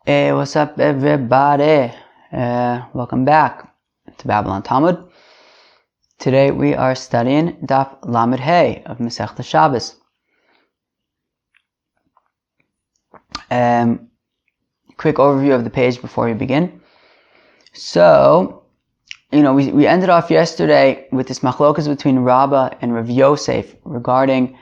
Hey, what's up, everybody? Welcome back to Babylon Talmud. Today we are studying Daf Lamed Hey of Masechta Shabbis. Quick overview of the page before we begin. So, we ended off yesterday with this machlokas between Rabbah and Rav Yosef regarding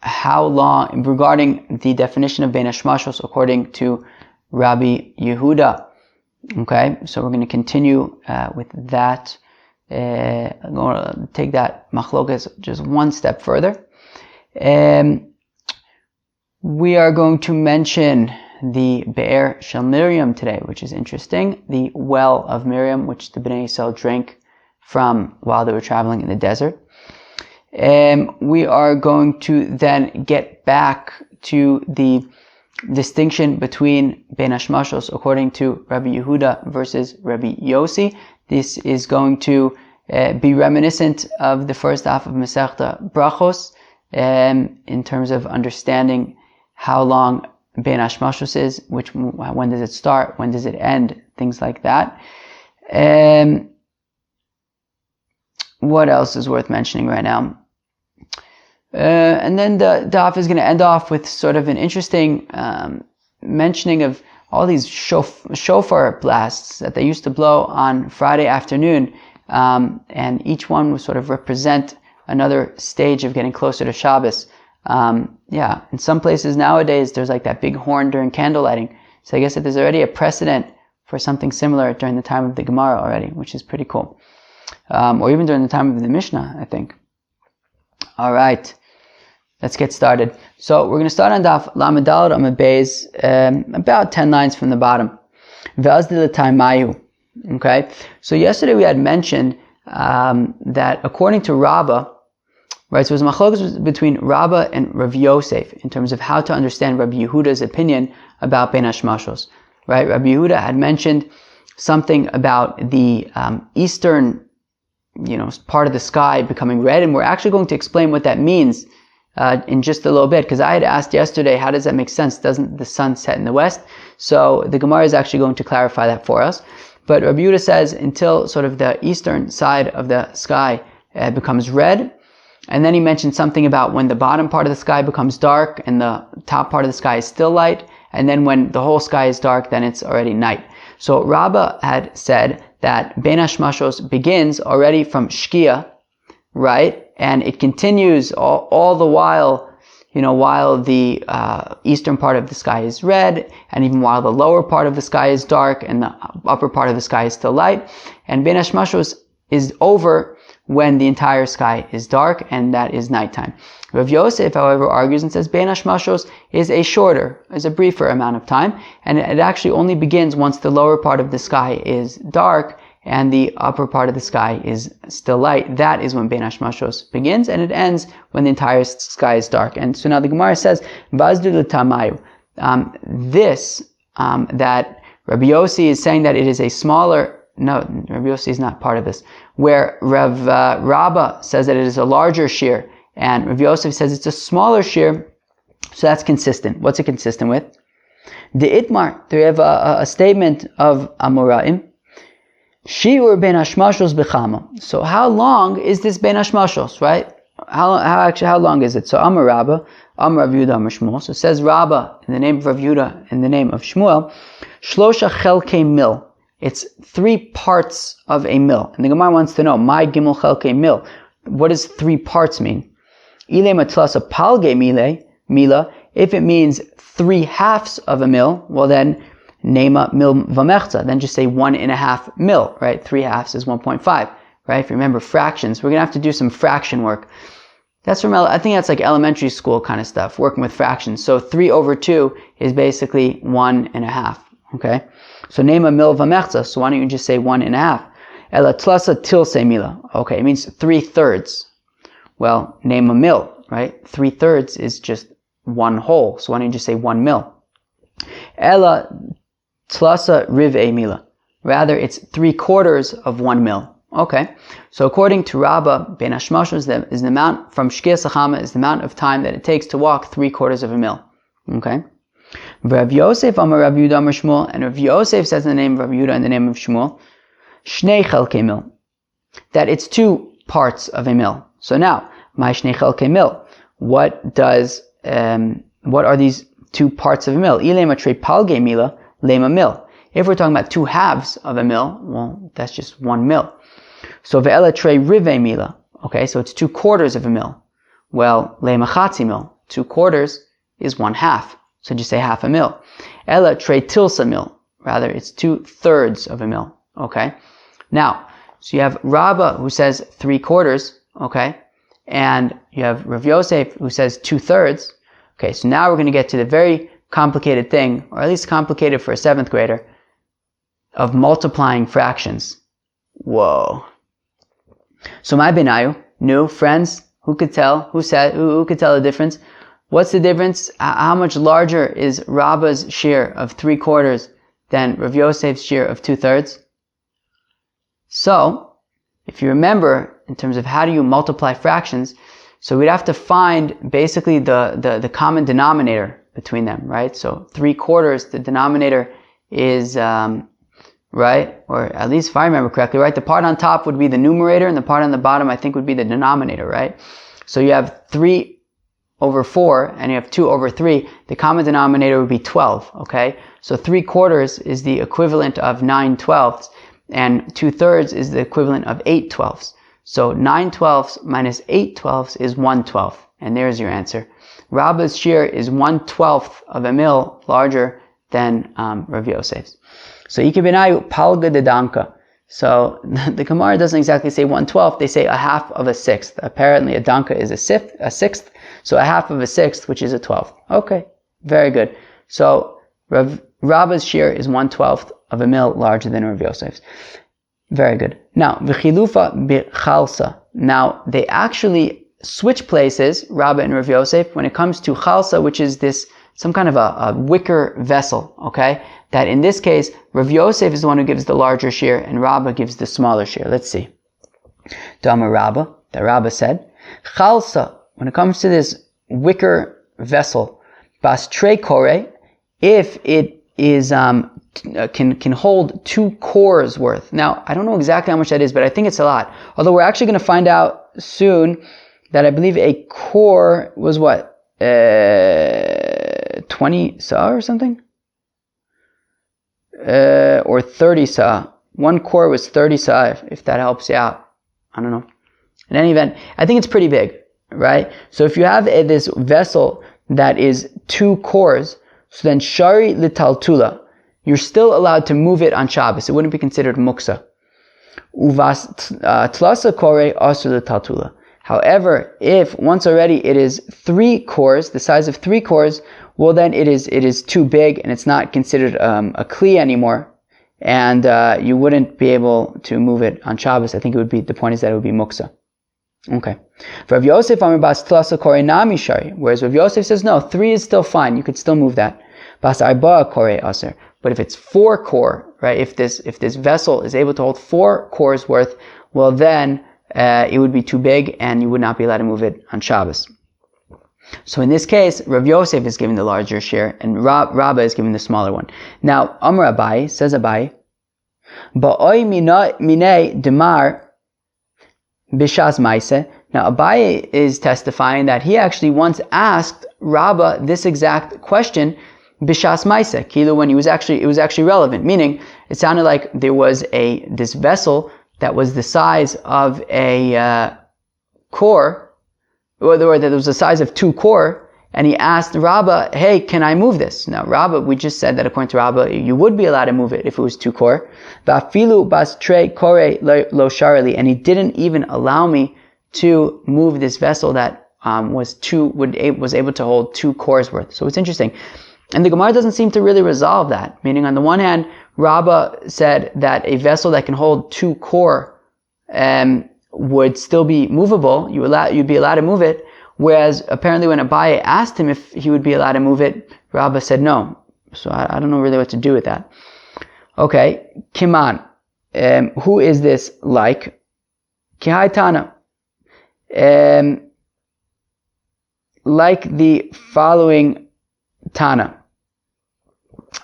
regarding the definition of bein hashmashos according to Rabbi Yehuda. Okay, so we're going to continue with that. I'm going to take that machlokas just one step further. We are going to mention the be'er shel Miriam today, which is interesting. The well of Miriam, which the Bnei Yisrael drank from while they were traveling in the desert. We are going to then get back to the distinction between bein hashmashos according to Rabbi Yehuda versus Rabbi Yossi. This is going to be reminiscent of the first half of Masechta Brachos in terms of understanding how long bein hashmashos is, when does it start, when does it end, things like that. What else is worth mentioning right now? And then the daf is going to end off with sort of an interesting mentioning of all these shofar blasts that they used to blow on Friday afternoon, and each one would sort of represent another stage of getting closer to Shabbos. In some places nowadays there's like that big horn during candle lighting, so I guess that there's already a precedent for something similar during the time of the Gemara already, which is pretty cool, or even during the time of the Mishnah, I think. All right, let's get started. So we're going to start on Daf Lamed Daled Amud Beis, about 10 lines from the bottom. Okay, so yesterday we had mentioned that according to Rabbah, right, so it was machlokas between Rabbah and Rav Yosef in terms of how to understand Rabbi Yehuda's opinion about bein hashmashos. Right, Rabbi Yehuda had mentioned something about the eastern part of the sky becoming red, and we're actually going to explain what that means in just a little bit, because I had asked yesterday, how does that make sense? Doesn't the sun set in the west? So the Gemara is actually going to clarify that for us. But Rabbi Yehuda says until sort of the eastern side of the sky becomes red, and then he mentioned something about when the bottom part of the sky becomes dark and the top part of the sky is still light, and then when the whole sky is dark, then it's already night. So Rabbah had said that bein hashmashos begins already from Shkia, right? And it continues all the while, while the eastern part of the sky is red, and even while the lower part of the sky is dark and the upper part of the sky is still light. And bein hashmashos is over when the entire sky is dark, and that is nighttime. Rav Yosef, however, argues and says bein hashmashos is a briefer amount of time, and it actually only begins once the lower part of the sky is dark and the upper part of the sky is still light. That is when bein hashmashos begins, and it ends when the entire sky is dark. And so now the Gemara says, Vazdu l'tamayu. That Rabbi Yossi is saying that it is a smaller. No, Rabbi Yossi is not part of this. Where Rabbah says that it is a larger shear, and Rabbi Yosef says it's a smaller shear, so that's consistent. What's it consistent with? The Itmar, we have a statement of Amoraim. Shiur bein hashmashos bechama. So how long is this bein hashmashos, right? How long is it? So Amar Rabbah, Amar Rav Yehuda, Amar Shmuel. So it says Rabbah in the name of Rav Yehuda, in the name of Shmuel, Shlosha chelkei mil. It's 3 parts of a mil. And the Gemara wants to know, my gimel chelkei mil. What does 3 parts mean? Ile matlasa palge mila. If it means 3/2 of a mil, well then, nema mil v'mechza. Then just say 1.5 mil, right? 3/2 is 1.5, right? If you remember fractions, we're going to have to do some fraction work. I think that's like elementary school kind of stuff, working with fractions. So 3/2 is basically 1.5, okay? So name a mil v'mechza. So why don't you just say 1.5? Ela tlasa tilse mila. Okay, it means 3/3. Well, name a mil, right? 3/3 is just 1 whole. So why don't you just say 1 mil? Ela tlasa riv'e mila. Rather, it's 3/4 of 1 mil. Okay, so according to Rabbah, bein hashmashos is the amount from Shkia Sachama is the amount of time that it takes to walk 3/4 of a mil. Okay, Rav Yosef Amar Rav Yehuda Amar Shmuel, and Rav Yosef says in the name of Rav Yehuda and the name of Shmuel, Shnei Chelkei Mil, that it's 2 parts of a mil. So now, my Shnei Chelkei Mil, what are these 2 parts of a mil? Ilema Trei Palgei Mila, Lema Mil. If we're talking about 2 halves of a mil, well, that's just 1 mil. So Ve'ela Trei Rivei Mila, okay, so it's 2 quarters of a mil. Well, Lema Chatzi Mil, 2 quarters is 1/2. So just say half a mil. Ela Trei Tilsa Mil, rather it's 2/3 of a mil, okay? Now, so you have Rabbah who says 3/4, okay? And you have Rav Yosef who says 2/3. Okay, so now we're going to get to the very complicated thing, or at least complicated for a 7th grader, of multiplying fractions. Whoa. So my benayu, new friends, who could tell? Who could tell the difference? What's the difference? How much larger is Rabbah's share of 3/4 than Rav Yosef's share of 2/3? So, if you remember, in terms of how do you multiply fractions, so we'd have to find basically the common denominator between them, right? So 3/4, the denominator is, right? Or at least if I remember correctly, right? The part on top would be the numerator and the part on the bottom I think would be the denominator, right? So you have 3/4 and you have 2/3. The common denominator would be 12, okay? So 3/4 is the equivalent of 9/12 and 2/3 is the equivalent of 8/12. So 9/12 minus 8/12 is 1/12. And there's your answer. Rabbah's share is 1/12 of a mil larger than Rav Yosef's. So Ikebenayu palga de danka. So the Gemara doesn't exactly say 1/12, they say 1/2 of a 6th. Apparently a danka is a 6th, so 1/2 of a 6th, which is a 12th. Okay, very good. So Rabbah's share is 1/12 of a mil larger than Rav Yosef's. Very good. Now, v'chilufa b'chalsa. Now, they actually switch places, Rabbah and Rav Yosef, when it comes to chalsa, which is this, some kind of a wicker vessel, okay? That in this case, Rav Yosef is the one who gives the larger share, and Rabbah gives the smaller share. Let's see. Dama Rabbah, that Rabbah said, chalsa, when it comes to this wicker vessel, bas trei kore, if it is, can hold 2 cores worth. Now, I don't know exactly how much that is, but I think it's a lot. Although we're actually going to find out soon that I believe a core was what? 20 sa or something? Or 30 sa. 1 core was 30 sa, if that helps you out. I don't know. In any event, I think it's pretty big, right? So if you have this vessel that is 2 cores, so then shari litaltula, you're still allowed to move it on Shabbos. It wouldn't be considered muksa. Uvas tlasa kore asur litaltula. However, if once already it is 3 cores, the size of 3 cores, well then it is too big and it's not considered a kli anymore, and you wouldn't be able to move it on Shabbos. I think the point is that it would be muksa. Okay. Rav Yosef Amar bas tlasa kore nami shari, whereas Rav Yosef says no, 3 is still fine. You could still move that. Bas arba kore aser. But if it's 4 core, right? If this vessel is able to hold 4 cores worth, well then it would be too big and you would not be allowed to move it on Shabbos. So in this case, Rav Yosef is giving the larger share and Rabbah is giving the smaller one. Now, Amar Abai, says Abai, Ba'oi minei demar bishas maise. Now Abai is testifying that he actually once asked Rabbah this exact question bishas maise, kilo, when it was actually relevant, meaning it sounded like there was this vessel that was the size of a core, or that there was the size of 2 core, and he asked Rabbah, hey, can I move this? Now Rabbah, we just said that according to Rabbah, you would be allowed to move it if it was 2 core. Vafilu bas trei kore lo sharali, and he didn't even allow me to move this vessel that was able to hold 2 cores worth. So it's interesting. And the Gemara doesn't seem to really resolve that. Meaning, on the one hand, Rabbah said that a vessel that can hold 2 core would still be movable. You'd be allowed to move it. Whereas apparently, when Abaye asked him if he would be allowed to move it, Rabbah said no. So I don't know really what to do with that. Okay, Kiman, who is this like? Kihai Tana, like the following Tana.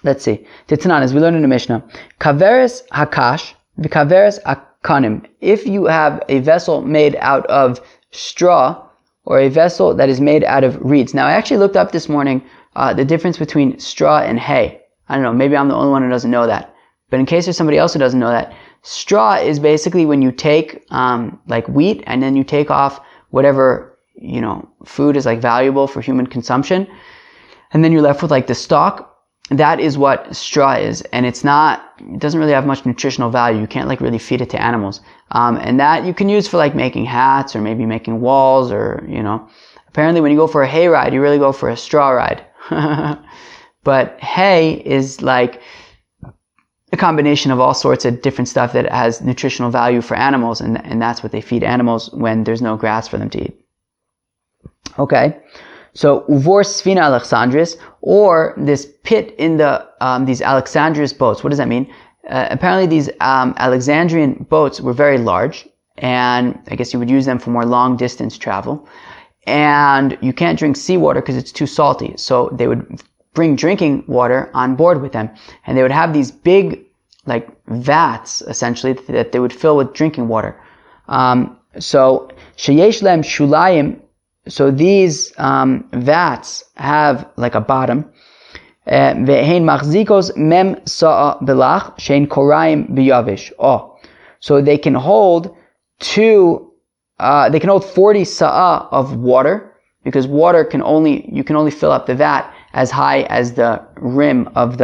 let's see. Titzanan, as we learned in the Mishnah, kaveres hakash v'kaveres akanim. If you have a vessel made out of straw or a vessel that is made out of reeds. Now, I actually looked up this morning the difference between straw and hay. I don't know, maybe I'm the only one who doesn't know that. But in case there's somebody else who doesn't know that, straw is basically when you take like wheat and then you take off whatever, food is like valuable for human consumption. And then you're left with like the stalk. That is what straw is. And it doesn't really have much nutritional value. You can't like really feed it to animals. And that you can use for like making hats or maybe making walls or, apparently when you go for a hay ride, you really go for a straw ride. But hay is like a combination of all sorts of different stuff that has nutritional value for animals, and that's what they feed animals when there's no grass for them to eat. Okay, so uvor sfina alexandris, or this pit in the these Alexandrian boats. What does that mean? Apparently these Alexandrian boats were very large, and I guess you would use them for more long distance travel. And you can't drink seawater because it's too salty. So they would bring drinking water on board with them. And they would have these big, like, vats, essentially, that they would fill with drinking water. So, sheyesh lem shulayim, so these vats have, like, a bottom. Ve'hein machzikos mem sa'a belach, shein korayim biyavish. Oh, so they can hold 40 sa'ah of water, because water you can only fill up the vat as high as the rim of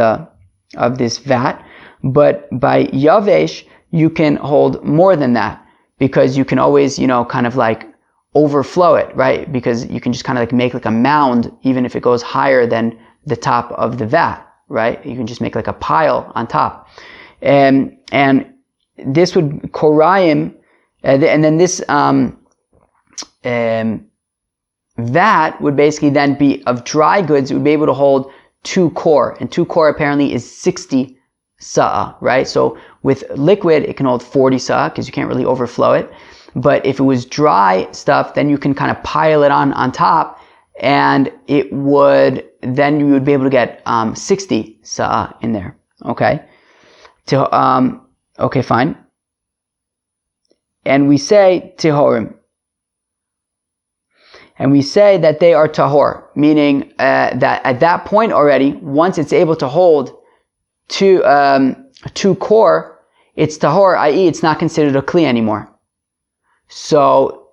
this vat. But by yavesh, you can hold more than that, because you can always, kind of like overflow it, right? Because you can just kind of like make like a mound, even if it goes higher than the top of the vat, right? You can just make like a pile on top. And this would korayim, and then this vat would basically then be of dry goods. It would be able to hold 2 kor, and 2 kor apparently is 60 sa'ah, right? So with liquid, it can hold 40 sa'ah because you can't really overflow it. But if it was dry stuff, then you can kind of pile it on top, and you would be able to get 60 sa'ah in there. Okay, okay, fine. And we say tihorim. And we say that they are tahor, meaning that at that point already, once it's able to hold 2 kor, it's tahor, i.e. it's not considered a kli anymore. So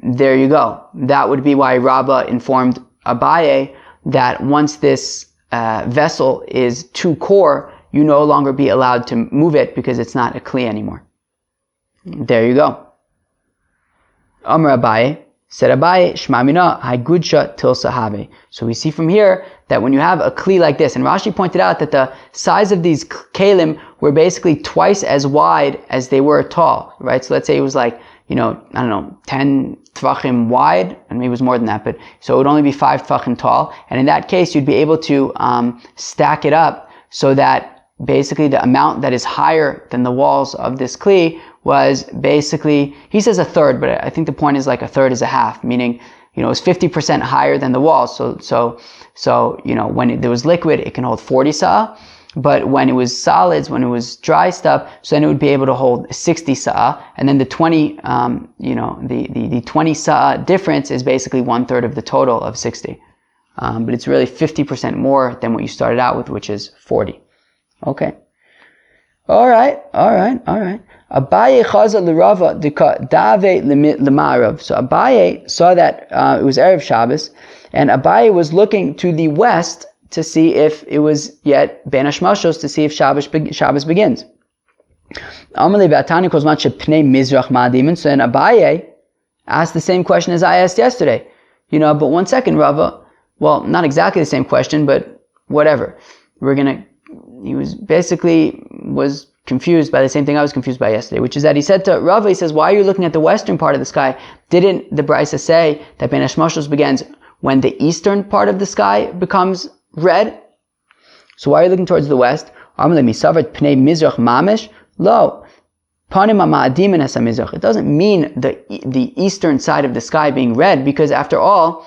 there you go. That would be why Rabbah informed Abaye that once this vessel is 2 kor, you no longer be allowed to move it because it's not a kli anymore. There you go. Amar Abaye, said Abaye, Shma mina haigudsha tilsa have. So we see from here that when you have a kli like this, and Rashi pointed out that the size of these kalim were basically twice as wide as they were tall, right? So let's say it was like, 10 tvachim wide, and maybe it was more than that, but so it would only be 5 tvachim tall. And in that case, you'd be able to stack it up so that basically the amount that is higher than the walls of this kli was basically, he says a third, but I think the point is like a third is a half, meaning, it was 50% higher than the walls. So when there was liquid, it can hold 40 sa'ah, but when it was solids, when it was dry stuff, so then it would be able to hold 60 sa'ah, and then the 20, the 20 sa'ah difference is basically 1/3 of the total of 60. But it's really 50% more than what you started out with, which is 40. Okay. All right. Abaye chaza l'Rava dika dave l'ma'arav. So Abaye saw that it was Erev Shabbos, and Abaye was looking to the west to see if it was yet bein hashmashos, to see if Shabbos begins. Amalei b'atani kozman shepnei mizrach ma'adimin. So then Abaye asked the same question as I asked yesterday. But one second, Rava. Well, not exactly the same question, but whatever. He was confused by the same thing I was confused by yesterday, which is that he said to Rava, he says, why are you looking at the western part of the sky? Didn't the Brisa say that bein hashmashos begins when the eastern part of the sky becomes red? So why are you looking towards the west? Lo. It doesn't mean the eastern side of the sky being red, because after all,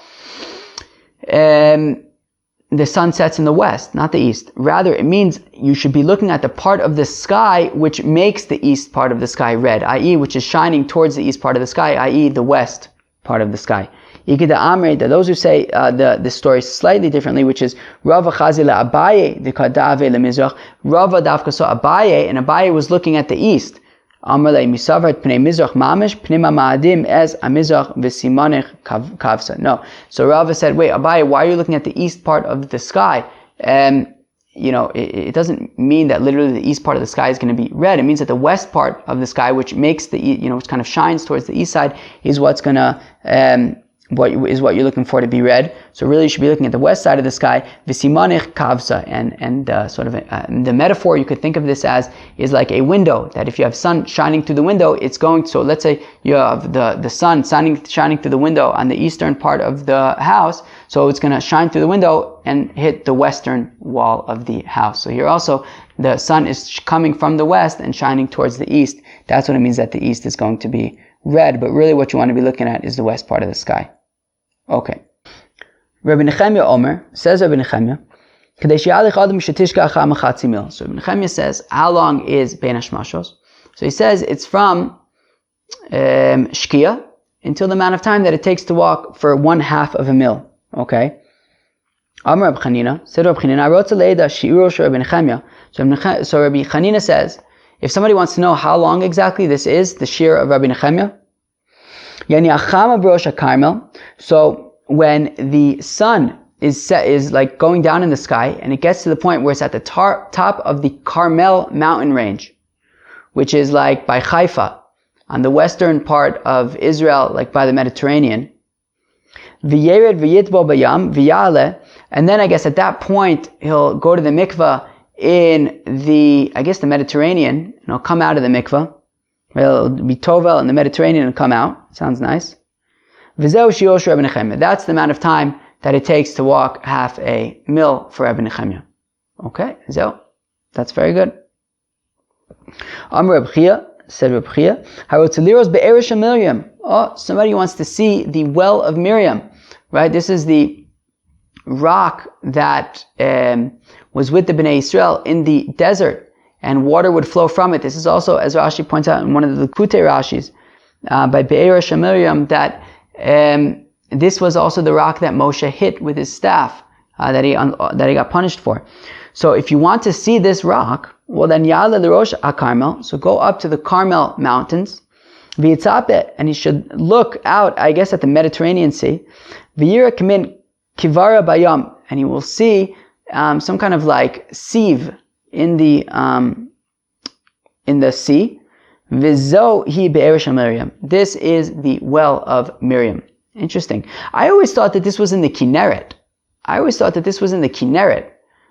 the sun sets in the west, not the east. Rather, it means you should be looking at the part of the sky which makes the east part of the sky red, i.e. which is shining towards the east part of the sky, i.e. the west part of the sky. Those who say the story slightly differently, which is Rava Chazila Abaye, the Kadave le Mizrach. Rava Davka saw Abaye, and Abaye was looking at the east. Amarle Misavat Pnei Mizrach Mamish, Pnei Ma'adim as Amizrach V'Simanech Kavsa. No. So Rava said, wait, Abaye, why are you looking at the east part of the sky? It doesn't mean that literally the east part of the sky is going to be red. It means that the west part of the sky, which makes which kind of shines towards the east side, is what's going to, what you're looking for to be red. So really you should be looking at the west side of the sky, V'Simanech Kavsa, and the metaphor you could think of this as is like a window, that if you have sun shining through the window, so let's say you have the sun shining through the window on the eastern part of the house, so it's going to shine through the window and hit the western wall of the house. So here also, the sun is coming from the west and shining towards the east. That's what it means that the east is going to be red, but really what you want to be looking at is the west part of the sky. Okay. Rabbi Nechemia Omer, says Rabbi Nechemia, so Rabbi Nechemia says, how long is bein hashmashos? So he says it's from Shkia until the amount of time that it takes to walk for 1/2 of a mil. Okay. Amar Rabbi Chanina, said Rabbi Chanina, I wrote to Leida Shi'uro Shel Rabbi Nechemia. So Rabbi Chanina says, if somebody wants to know how long exactly this is, the shir of Rabbi Nechemia, Yani Achama B'Rosh HaKarmel. So when the sun is like going down in the sky, and it gets to the point where it's at the top of the Carmel mountain range, which is like by Haifa, on the western part of Israel, like by the Mediterranean. V'yered v'yitbo bayam v'yale, and then I guess at that point he'll go to the mikvah in the Mediterranean, and he'll come out of the mikvah. It'll be Tovel in the Mediterranean and come out. Sounds nice. That's the amount of time that it takes to walk 1/2 a mil for Rabbi Nechemia. Okay, that's very good. Amr Reb Chia, said Reb Chia, Miriam. Oh, somebody wants to see the well of Miriam. Right, this is the rock that was with the Bnei Israel in the desert, and water would flow from it. This is also, as Rashi points out in one of the Likutei Rashis, by Be'er Miriam, that this was also the rock that Moshe hit with his staff, that he got punished for. So if you want to see this rock, well then Ya'ale l'Rosh HaKarmel, so go up to the Carmel mountains, v'yitzapeh, and he should look out, I guess, at the Mediterranean Sea, v'yira k'min kivara bayam, and he will see some kind of like sieve in the sea. V'zo hi be'er shel Miriam. This is the well of Miriam. Interesting. I always thought that this was in the Kinneret.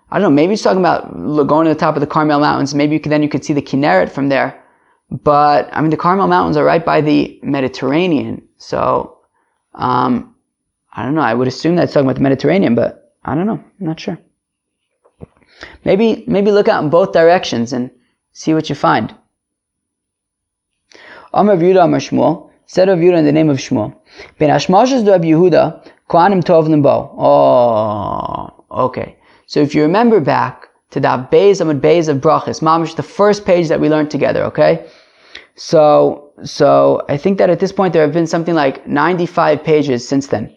I don't know, maybe he's talking about going to the top of the Carmel Mountains. Maybe you could see the Kinneret from there. But, I mean, the Carmel Mountains are right by the Mediterranean. So, I don't know. I would assume that's talking about the Mediterranean, but I don't know. I'm not sure. Maybe look out in both directions and see what you find. Amar Rav Yehuda Amar Shmuel, said Rav Yehuda in the name of Shmuel, bein hashmashos do Rav Yehuda, kohanim tovlim bo. Oh, okay. So if you remember back to Daf Beis Amud Beis of Brachos, mamish, the first page that we learned together, okay? So I think that at this point there have been something like 95 pages since then.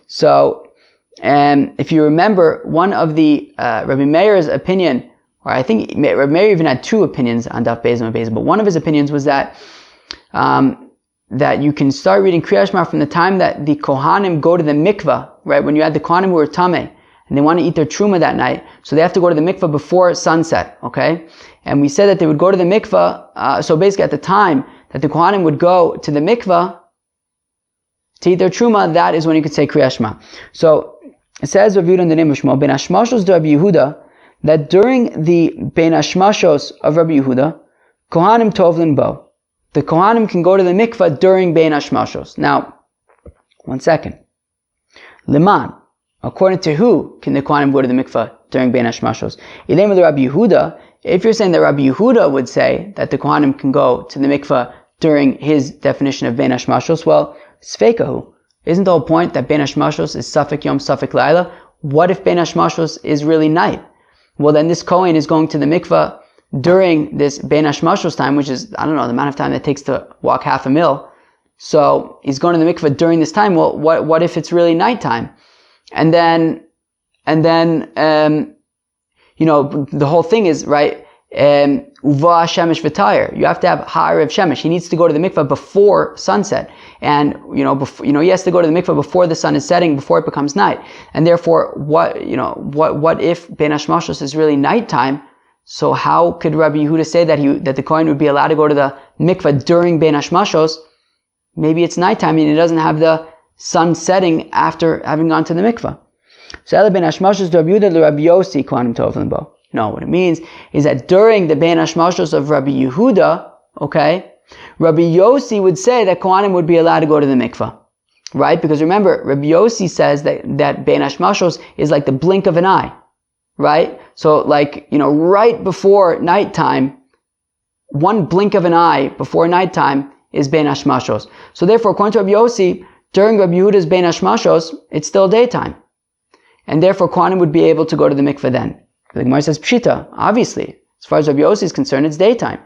So, if you remember, one of the Rabbi Meir's opinion, or I think Rabbi Meir even had two opinions on Daf Beis Amud Beis, but one of his opinions was that that you can start reading Kriyat Shema from the time that the Kohanim go to the mikvah, right? When you had the Kohanim who were Tameh, and they want to eat their truma that night, so they have to go to the mikvah before sunset, okay? And we said that they would go to the mikvah, so basically at the time that the Kohanim would go to the mikvah to eat their truma, that is when you could say Kriyat Shema. So, it says Rav Yehuda in the name of Shmuel, bein hashmashos do Rabbi Yehuda, that during the bein hashmashos of Rabbi Yehuda, Kohanim tovlin bo. The Kohanim can go to the mikvah during bein hashmashos. Now, one second. Liman. According to who can the Kohanim go to the mikvah during bein hashmashos? Ilem with Rabbi Yehuda. If you're saying that Rabbi Yehuda would say that the Kohanim can go to the mikvah during his definition of bein hashmashos, well, sfeikahu. Isn't the whole point that bein hashmashos is safek yom, safek laila? what if bein hashmashos is really night? Well, then this Kohen is going to the mikveh during this bein hashmashos time, which is, I don't know, the amount of time it takes to walk half a mil. So he's going to the mikveh during this time. Well, what if it's really nighttime? And then, the whole thing is, right, uva shemesh v'tayr. You have to have ha'arev shemesh. He needs to go to the mikveh before sunset. And, he has to go to the mikveh before the sun is setting, before it becomes night. And therefore, what if bein hashmashos is really nighttime? So how could Rabbi Yehuda say that the Kohen would be allowed to go to the mikveh during bein hashmashos? Maybe it's nighttime and he doesn't have the sun setting after having gone to the mikveh. So Ela bein hashmashos to Rabbi Yehuda Rabbi Yossi Kohanim Tovlim Bo. No, what it means is that during the bein hashmashos of Rabbi Yehuda, okay, Rabbi Yossi would say that Kohanim would be allowed to go to the mikveh. Right? Because remember, Rabbi Yossi says that bein hashmashos is like the blink of an eye. Right? So right before nighttime, one blink of an eye before nighttime is bein hashmashos. So therefore, according to Rabbi Yossi, during Rabbi Yehuda's bein hashmashos, it's still daytime. And therefore, Kohanim would be able to go to the mikveh then. The Gemara says, Pshita, obviously. As far as Rabbi Yossi is concerned, it's daytime.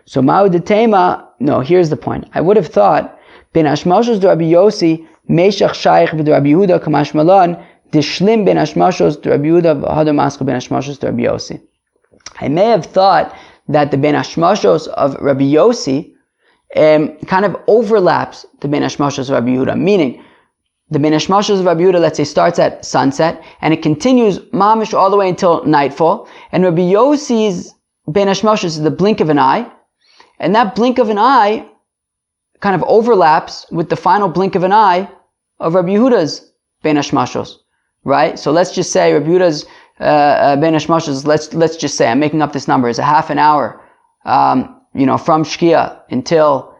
So, Ma'u detema, no, here's the point. I would have thought, bein hashmashos to Rabbi Yossi, meshach shaykh v'd Rabbi Yehuda kamash malan, dishlim bein hashmashos to Rabbi Yehuda v'hadar maskal bein hashmashos to Rabbi Yossi. I may have thought that the bein hashmashos of Rabbi Yossi kind of overlaps the bein hashmashos of Rabbi Yehuda, meaning the bein hashmashos of Rabbi Yehuda, let's say, starts at sunset and it continues mamish all the way until nightfall, and Rabbi Yossi's bein hashmashos is the blink of an eye, and that blink of an eye kind of overlaps with the final blink of an eye of Rabbi Yehuda's bein hashmashos, right? So let's just say Rabbi Yehuda's bein hashmashos, let's just say, I'm making up this number, is a half an hour from Shkia until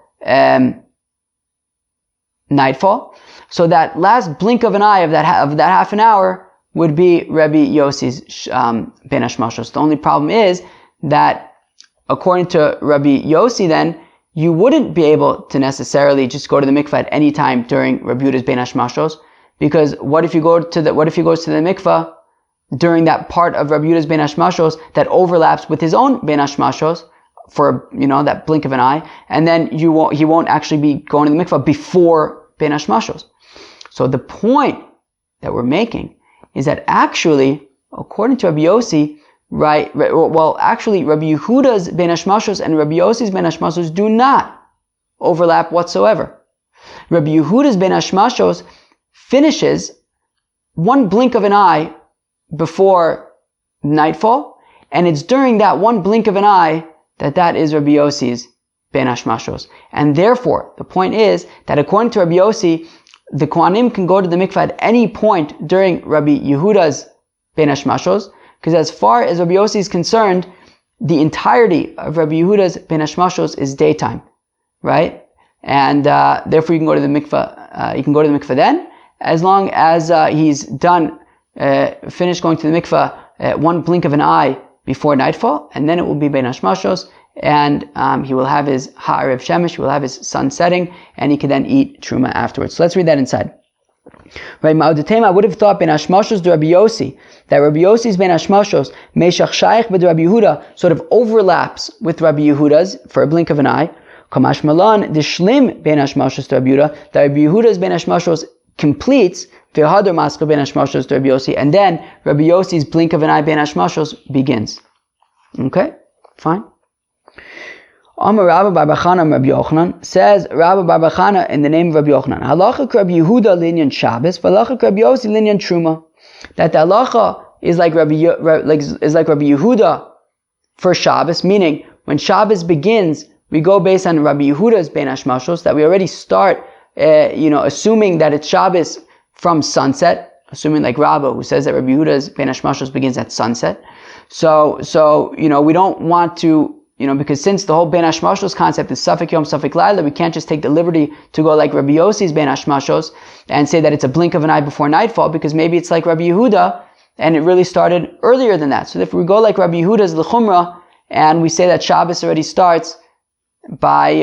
nightfall. So that last blink of an eye of that half an hour would be Rabbi Yossi's bein hashmashos. The only problem is that according to Rabbi Yossi, then you wouldn't be able to necessarily just go to the mikveh at any time during Rabbi Yehuda's bein hashmashos, because what if he goes to the mikveh during that part of Rabbi Yehuda's bein hashmashos that overlaps with his own bein hashmashos for that blink of an eye, and then he won't actually be going to the mikveh before bein hashmashos. So the point that we're making is that actually, according to Rabbi Yossi, actually Rabbi Yehuda's bein hashmashos and Rabbi Yossi's bein hashmashos do not overlap whatsoever. Rabbi Yehuda's bein hashmashos finishes one blink of an eye before nightfall, and it's during that one blink of an eye that is Rabbi Yossi's bein hashmashos. And therefore, the point is that according to Rabbi Yossi, the Kohanim can go to the mikveh at any point during Rabbi Yehuda's bein hashmashos, because as far as Rabbi Yossi is concerned, the entirety of Rabbi Yehuda's bein hashmashos is daytime, right? And therefore, you can go to the mikveh. You can go to the mikveh then, as long as he's done, finished going to the mikveh at one blink of an eye before nightfall, and then it will be bein hashmashos, and he will have his ha'arev shemesh, he will have his sun setting, and he can then eat truma afterwards. So let's read that inside. Right, Ma'odatem, I would have thought bein hashmashos to Rabbi Yossi, that Rabbi Yossi's bein hashmashos, meshach shaykh b'd Rabbi Yehuda, sort of overlaps with Rabbi Yehuda's for a blink of an eye. Kamash malan, dishlim bein hashmashos to Rabbi Yehuda, that Rabbi Yehuda's bein hashmashos completes v'hadar maskal bein hashmashos to Rabbi Yossi, and then Rabbi Yossi's blink of an eye bein hashmashos begins. Okay, fine. Amar Rabba bar Bachana Rabbi Yochanan, says Rabba bar Bachana in the name of Rabbi Yochanan, halacha Rabbi Yehuda linyan Shabbis, halacha Rabbi Yossi linyan Truma. That the halacha is like Rabbi Yehuda for Shabbos, meaning when Shabbos begins, we go based on Rabbi Yehuda's bein hashmashos, that we already start, assuming that it's Shabbos from sunset, assuming like Rabba, who says that Rabbi Yehuda's bein hashmashos begins at sunset. So we don't want to, because since the whole bein hashmashos concept is Safek Yom, Safek Laila, we can't just take the liberty to go like Rabbi Yossi's bein hashmashos and say that it's a blink of an eye before nightfall, because maybe it's like Rabbi Yehuda and it really started earlier than that. So if we go like Rabbi Yehuda's l'chumra and we say that Shabbos already starts by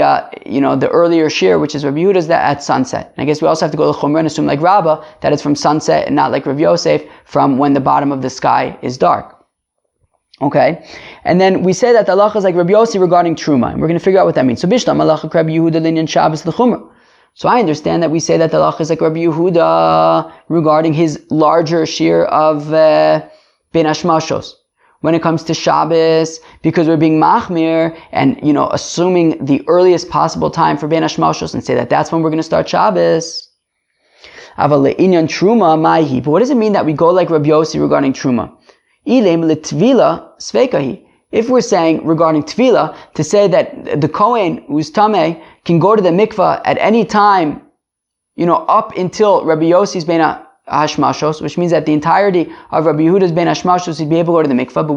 the earlier shear, which is Rabbi Yehuda's, that at sunset. And I guess we also have to go to Chumrah and assume like Rabbah that it's from sunset and not like Rav Yosef from when the bottom of the sky is dark. Okay, and then we say that the halacha is like Rabbi Yossi regarding Truma, and we're going to figure out what that means. So Bishlam halacha Rabbi Yehuda linyan Shabbos l'chumrah. So I understand that we say that the halacha is like Rabbi Yehuda regarding his larger shear of bein hashmashos when it comes to Shabbos, because we're being machmir and assuming the earliest possible time for bein hashmashos, and say that that's when we're going to start Shabbos. Aval le'inyan Truma ma'hi. But what does it mean that we go like Rabbi Yossi regarding Truma? If we're saying regarding Tvila, to say that the Kohen who's Tameh can go to the mikvah at any time, up until Rabbi Yossi's bein hashmashos, which means that the entirety of Rabbi Yehuda's bein hashmashos he'd be able to go to the mikvah,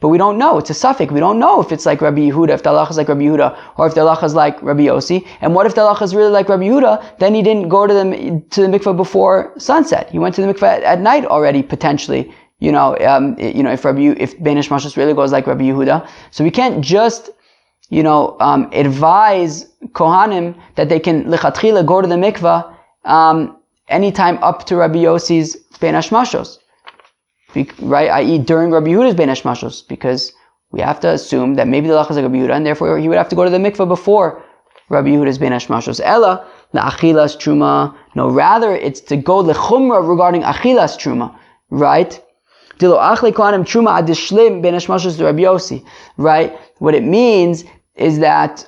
but we don't know. It's a suffix. We don't know if it's like Rabbi Yehuda, if the halacha is like Rabbi Yehuda, or if the halacha is like Rabbi Yossi. And what if the halacha is really like Rabbi Yehuda? Then he didn't go to the mikvah before sunset. He went to the mikvah at night already, potentially. If bein hashmashos really goes like Rabbi Yehuda, so we can't just advise Kohanim that they can lichatchila go to the mikvah anytime up to Rabbi Yossi's bein hashmashos, right? I.e., during Rabbi Yehuda's bein hashmashos, because we have to assume that maybe the halacha is like Rabbi Yehuda, and therefore he would have to go to the mikvah before Rabbi Yehuda's bein hashmashos. Ella la'achilas truma. No, rather it's to go lechumra regarding achilas truma, right? Right? What it means is that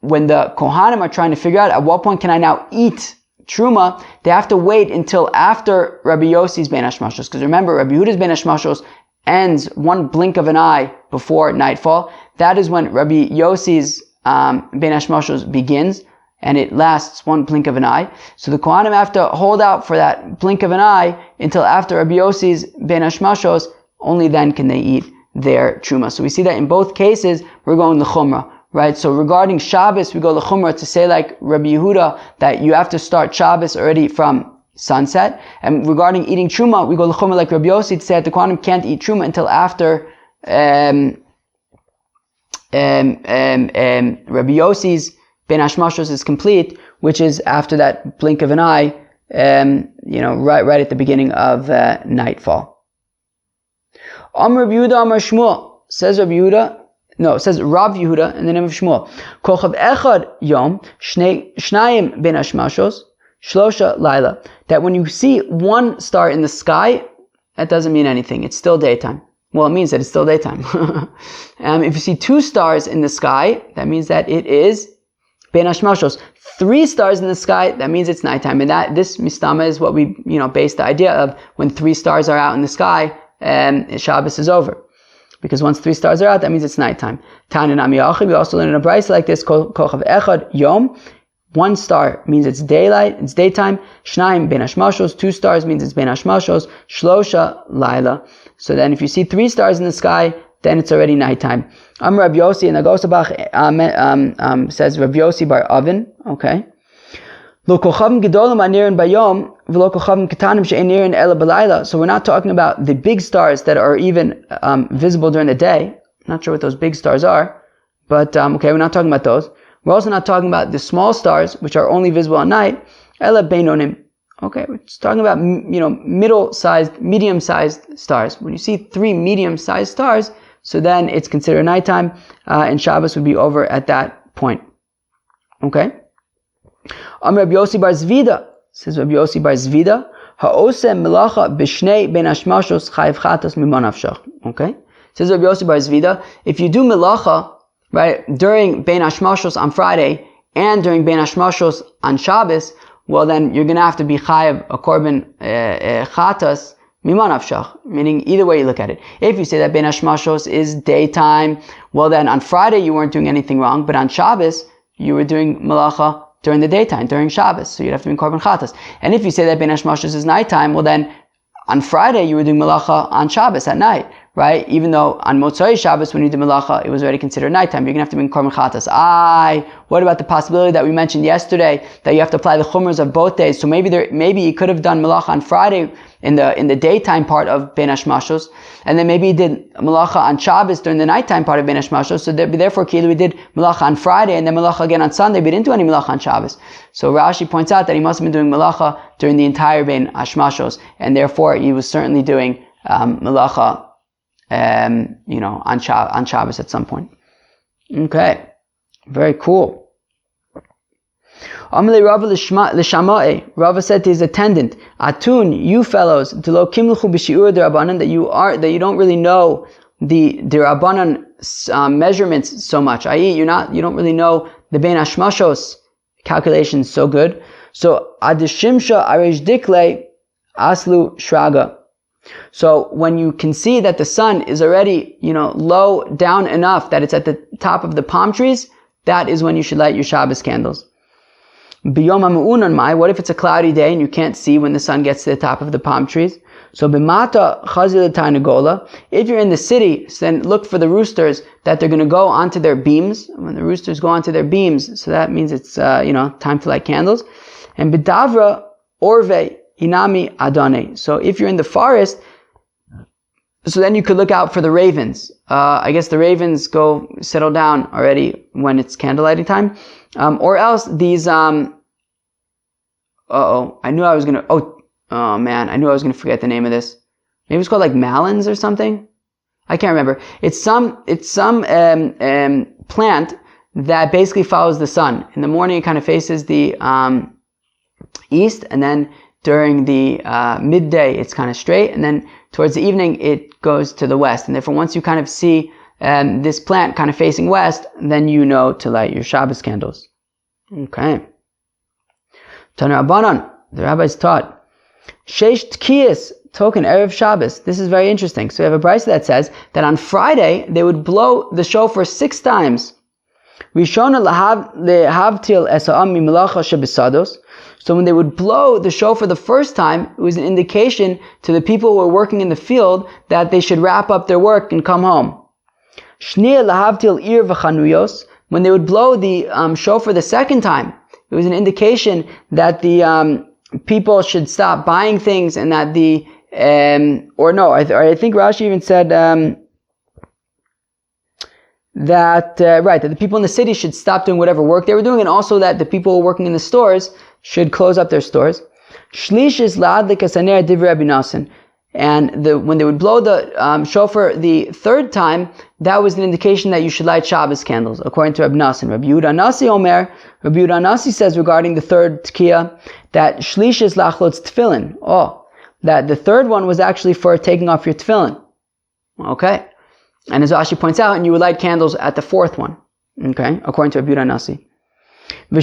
when the Kohanim are trying to figure out at what point can I now eat Truma, they have to wait until after Rabbi Yossi's bein hashmashos. Because remember, Rabbi Yehuda's bein hashmashos ends one blink of an eye before nightfall. That is when Rabbi Yossi's bein hashmashos begins, and it lasts one blink of an eye. So the Kohanim have to hold out for that blink of an eye until after Rabbi Yossi's bein hashmashos. Only then can they eat their truma. So we see that in both cases we're going l'chumra, right? So regarding Shabbos, we go l'chumra to say like Rabbi Yehuda that you have to start Shabbos already from sunset. And regarding eating truma, we go l'chumra like Rabbi Yossi to say that the Kohanim can't eat truma until after Rabbi Yossi's bein hashmashos is complete, which is after that blink of an eye, right at the beginning of nightfall. Amar Rabbi Yehuda, Amar Shmuel, says Rav Yehuda in the name of Shmuel. Kochav echad yom, shnayim bein hashmashos, shlosha laila. That when you see one star in the sky, that doesn't mean anything. It's still daytime. Well, it means that it's still daytime. If you see two stars in the sky, that means that it is bein hashmashos. 3 stars in the sky, that means it's nighttime. And that this mistama is what we base the idea of when 3 stars are out in the sky, Shabbos is over. Because once 3 stars are out, that means it's nighttime. Tanan Amiyachi, we also learn in a brayso like this, Kochav echad yom. 1 star means it's daylight, it's daytime. Shnayim bein hashmashos, 2 stars means it's bein hashmashos. Shlosha laila. So then if you see 3 stars in the sky, then it's already nighttime. Rabbi Yossi, and Agosabach says Rabbi Yossi bar Oven, okay. Lo kochavim gedolim anirin bayom, v'lo kochavim ketanim she'enirin ela b'layla. So we're not talking about the big stars that are even visible during the day. I'm not sure what those big stars are, but we're not talking about those. We're also not talking about the small stars, which are only visible at night. Ela beinonim. Okay, we're just talking about middle-sized, medium-sized stars. When you see 3 medium-sized stars, so then it's considered nighttime, and Shabbos would be over at that point. Okay? Rabbi Yossi bar Zvida, says Rabbi Yossi bar Zvida, ha'osem melacha b'shnei bein hashmashos chayiv chatas mimon nafshach. Okay? Says Rabbi Yossi bar Zvida, if you do melacha, right, during bein hashmashos on Friday, and during bein hashmashos on Shabbos, well then you're going to have to be chayiv a korban chatas miman avshach, meaning either way you look at it. If you say that bein hashmashos is daytime, well then on Friday you weren't doing anything wrong, but on Shabbos you were doing malacha during the daytime, during Shabbos, so you'd have to be korban chatas. And if you say that bein hashmashos is nighttime, well then on Friday you were doing malacha on Shabbos at night, right? Even though on Motzai Shabbos, when you did Melacha, it was already considered nighttime. You're going to have to bring Korban Chatas. What about the possibility that we mentioned yesterday, that you have to apply the chumras of both days? So maybe you could have done Melacha on Friday in the daytime part of bein hashmashos, and then maybe he did Melacha on Shabbos during the nighttime part of bein hashmashos. So therefore, we did Melacha on Friday and then Melacha again on Sunday. We didn't do any Melacha on Shabbos. So Rashi points out that he must have been doing Melacha during the entire bein hashmashos, and therefore he was certainly doing Melacha, on Shabbos at some point. Okay, very cool. Amalei Rava l'shama'e. Rava said to his attendant, "Atun, you fellows, d'lo kimluchu b'shiur d'Rabbanan, that you don't really know the Rabbanan measurements so much. I.e., you don't really know the bein hashmashos calculations so good. So adishimsha areish dikle aslu shraga." So when you can see that the sun is already, low down enough that it's at the top of the palm trees, that is when you should light your Shabbos candles. B'yom ha'mu'unan mai, what if it's a cloudy day and you can't see when the sun gets to the top of the palm trees? So b'mata chazil tarnagola, if you're in the city, then look for the roosters that they're going to go onto their beams. When the roosters go onto their beams, so that means it's, time to light candles. And b'davra orve inami adone. So if you're in the forest, so then you could look out for the ravens. I guess the ravens go settle down already when it's candlelighting time. Or else these, I knew I was gonna forget the name of this. Maybe it's called like malins or something. I can't remember. It's some plant that basically follows the sun. In the morning it kind of faces the, east, and then during the, midday it's kind of straight, and then towards the evening it goes to the west. And therefore once you kind of see this plant kind of facing west, then you know to light your Shabbos candles. Okay. Tana Rabbanan, the rabbis taught, Sheish Tkiyas token Erev Shabbos. This is very interesting. So we have a brayso that says that on Friday they would blow the shofar 6 times. Rishona lehavtil esa'am mimelacha shebesados. So when they would blow the shofar the first time, it was an indication to the people who were working in the field that they should wrap up their work and come home. Shnia lahavtil ir v'chanuyos. When they would blow the shofar the second time, it was an indication that the people should stop buying things, and that I think Rashi even said that the people in the city should stop doing whatever work they were doing, and also that the people who were working in the stores should close up their stores. Shlish is la'ad l'kasaner divrei Rabbi Nassan. And when they would blow the shofar the third time, that was an indication that you should light Shabbos candles, according to Rabbi Nassan. Rabbi Yehuda Nasi Omer, Rabbi Yehuda Nasi says regarding the third tkiya, that shlish is lachlotz tefillin. That the third one was actually for taking off your tefillin. Okay. And as Rashi points out, and you would light candles at the fourth one. Okay, according to Rabbi Yehuda Nasi. And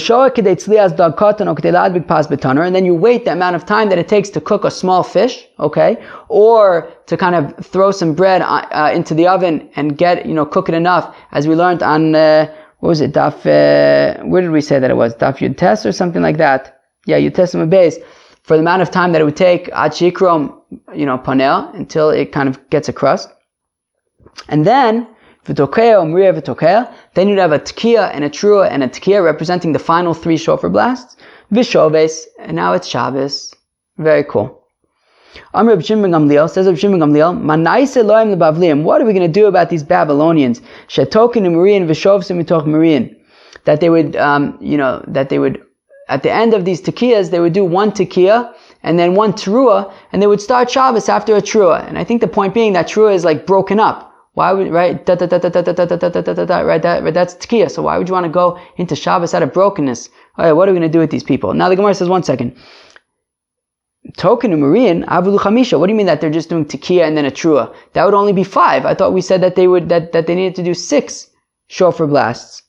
then you wait the amount of time that it takes to cook a small fish, okay, or to kind of throw some bread into the oven and cook it enough, as we learned on what was it, Daf? Where did we say that it was? Daf Yud Tes or something like that? Yeah, Yud Tes Base. For the amount of time that it would take ad shikrom, panel, until it kind of gets a crust, and then then you'd have a tkiya and a trua and a tkiya representing the final 3 shofar blasts. Vishoves, and now it's Shabbos. Very cool. Amr Reb Shimon ben Gamliel, says Reb Shimon ben Gamliel, Manaise loim lebavliim. What are we going to do about these Babylonians? Shetokin Miriam vishovsim mitoch Miriam. That they would, at the end of these tekiyas, they would do 1 tekiya and then 1 trua, and they would start Shabbos after a trua. And I think the point being that trua is like broken up. Why would, right? Right, that's tkiya. So why would you want to go into Shabbos out of brokenness? Alright, what are we going to do with these people? Now the Gemara says, 1 second. Token of Marian, Avulu Chamisha. What do you mean that they're just doing tekiya and then a trua? That would only be 5. I thought we said that they needed to do 6 shofar blasts.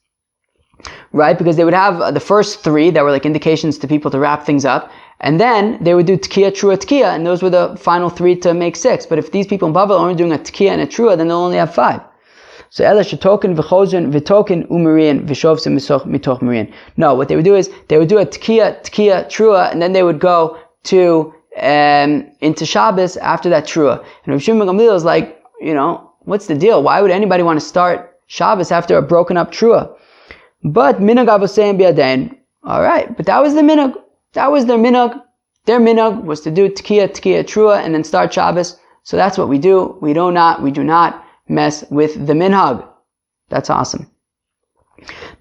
Right? Because they would have the first 3 that were like indications to people to wrap things up. And then they would do tekiya, trua, tekiya, and those were the final 3 to make 6. But if these people in Babel are only doing a tekiya and a trua, then they'll only have 5. So ela shetoken v'chozen v'token umarian v'shovsim mitoch marian. No, what they would do is they would do a tekiya, trua, and then they would go to into Shabbos after that trua. And Rav Shimon ben Gamliel is like, what's the deal? Why would anybody want to start Shabbos after a broken up trua? But minhag avoseim biyadein. All right, but that was the minhag. That was their minhag. Their minhag was to do tkiya, trua, and then start Shabbos. So that's what we do. We do not mess with the minhag. That's awesome.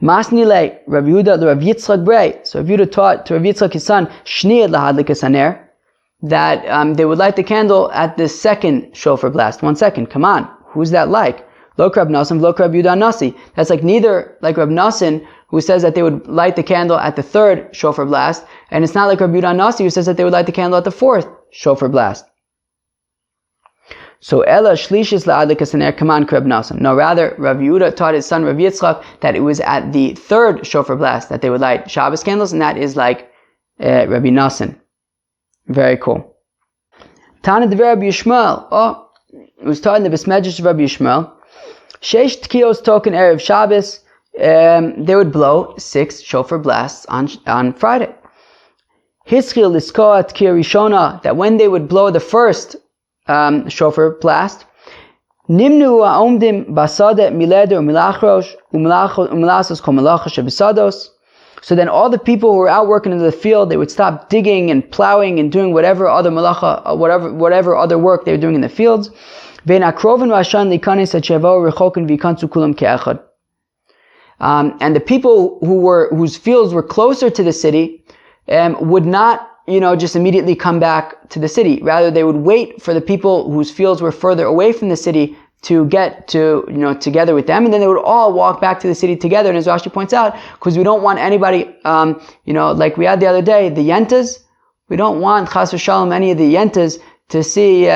Masnile Rav Yehuda Rav Yitzchak Brei. So Rav Yehuda taught to Rav Yitzchak his son Shniyat lahadlikas haner that they would light the candle at the second shofar blast. 1 second. Come on, who's that like? Lo Rab Nasan, lo Rab Yehuda Nasi. That's like neither like Rab Nasan, who says that they would light the candle at the third shofar blast, and it's not like Rab Yehuda Nasi, who says that they would light the candle at the fourth shofar blast. So Ella Shlishis la'adlikas haner kaman Rab Nasan. No, rather Rav Yehuda taught his son Rav Yitzchak that it was at the third shofar blast that they would light Shabbos candles, and that is like Rabbi Nasan. Very cool. Tana Devar Rabbi Yishmael. Oh, it was taught in the Besmedrash of Rabbi Yishmael. Sheish Tkiyos Token Erev Shabbos. They would blow 6 shofar blasts on Friday. Hischil Liskoa Tkiya Rishona. That when they would blow the first shofar blast, Nimnu Aomdim Basade Mileder Umilachrosh Umilasos Komalacha Shebisados. So then all the people who were out working in the field, they would stop digging and plowing and doing whatever other malacha, whatever other work they were doing in the fields. And the people whose fields were closer to the city would not just immediately come back to the city. Rather, they would wait for the people whose fields were further away from the city to get to, together with them, and then they would all walk back to the city together. And as Rashi points out, because we don't want anybody, like we had the other day, the yentas, we don't want chas v'shalom any of the yentas to see,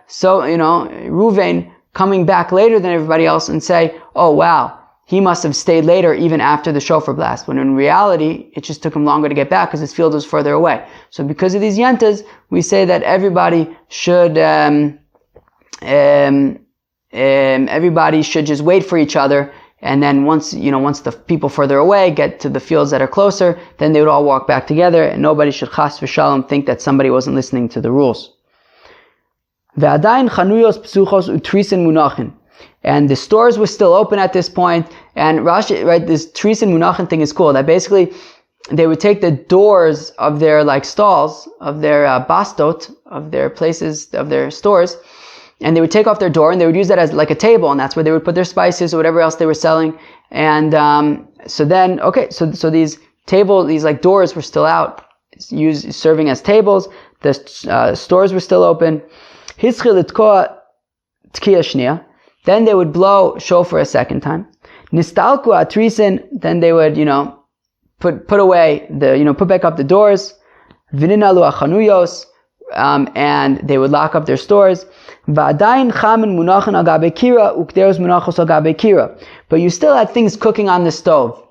Ruvain coming back later than everybody else and say, oh wow, he must have stayed later even after the shofar blast, when in reality, it just took him longer to get back because his field was further away. So because of these yentas, we say that everybody should, everybody should just wait for each other, and then once the people further away get to the fields that are closer, then they would all walk back together, and nobody should chas v'shalom think that somebody wasn't listening to the rules. Ve'adayin chanuyos psuchos utrisin munachin. And the stores were still open at this point, and Rashi, right, this trisin munachin thing is cool, that basically they would take the doors of their stalls, of their bastot, of their places, of their stores, and they would take off their door and they would use that as like a table, and that's where they would put their spices or whatever else they were selling. And so these doors were still out, serving as tables. The stores were still open. Then they would blow shofar a second time. Nistalku atrisin. Then they would put away put back up the doors. Vininalu achanuyos. And they would lock up their stores. But you still had things cooking on the stove.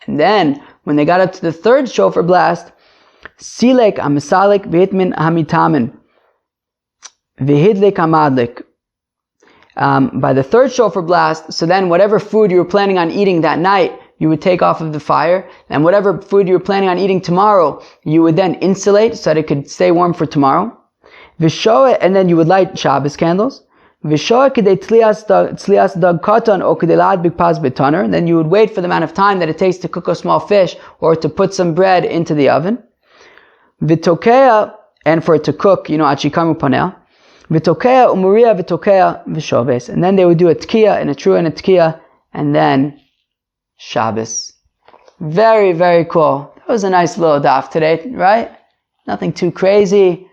And then, when they got up to the third shofar blast, Silek amisalik v'hitmin hamitamin v'hidlik hamadlik. By the third shofar blast, so then whatever food you were planning on eating that night, you would take off of the fire, and whatever food you were planning on eating tomorrow, you would then insulate so that it could stay warm for tomorrow. Vishoa, and then you would light Shabbos candles. Vishoa k'dei tzlias dag katan o k'dei la'ad b'paz b'toner. Then you would wait for the amount of time that it takes to cook a small fish or to put some bread into the oven. Vitokea, and for it to cook, achikamu panel. Vitokea umuria vitokea vishoves. And then they would do a tkiya and a trua and a tkiya, and then Shabbos. Very, very cool. That was a nice little daf today, right? Nothing too crazy.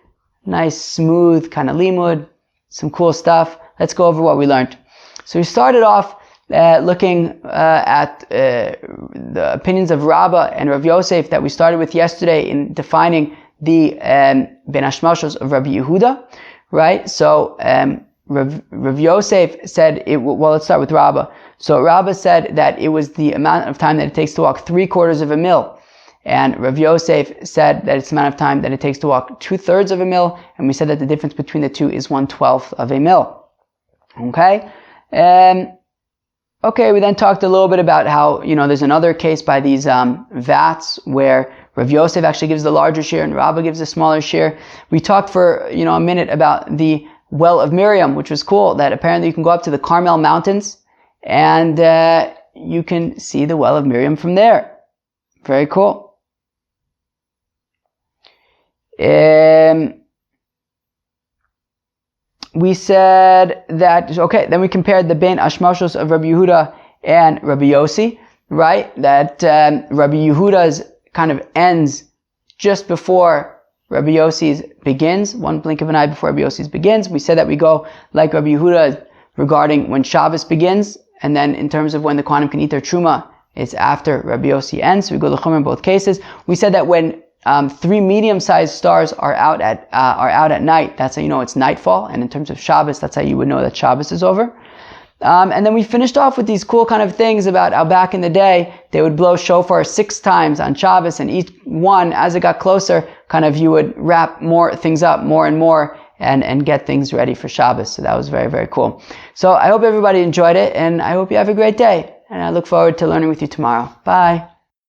Nice, smooth kind of limud. Some cool stuff. Let's go over what we learned. So we started off looking at the opinions of Rabbah and Rav Yosef that we started with yesterday in defining the bein hashmashos of Rabbi Yehuda, right? So Rav Yosef said, let's start with Rabbah. So Rabbah said that it was the amount of time that it takes to walk 3/4 of a mil. And Rav Yosef said that it's the amount of time that it takes to walk 2/3 of a mil. And we said that the difference between the two is 1/12 of a mil. Okay? We then talked a little bit about how, there's another case by these vats where Rav Yosef actually gives the larger share and Rabbah gives the smaller share. We talked for, a minute about the well of Miriam, which was cool, that apparently you can go up to the Carmel Mountains and you can see the well of Miriam from there. Very cool. We said that, okay, then we compared the bein hashmashos of Rabbi Yehuda and Rabbi Yossi, right? That Rabbi Yehuda's kind of ends just before Rabbi Yossi's begins, one blink of an eye before Rabbi Yossi's begins. We said that we go like Rabbi Yehuda regarding when Shabbos begins, and then in terms of when the Kohanim can eat their truma, it's after Rabbi Yossi ends. So we go to Chumrah in both cases. We said that when 3 medium-sized stars are out at night, that's how you know it's nightfall. And in terms of Shabbos, that's how you would know that Shabbos is over. And then we finished off with these cool kind of things about how back in the day, they would blow shofar 6 times on Shabbos, and each one, as it got closer, kind of you would wrap more things up more and more and get things ready for Shabbos. So that was very, very cool. So I hope everybody enjoyed it, and I hope you have a great day. And I look forward to learning with you tomorrow. Bye.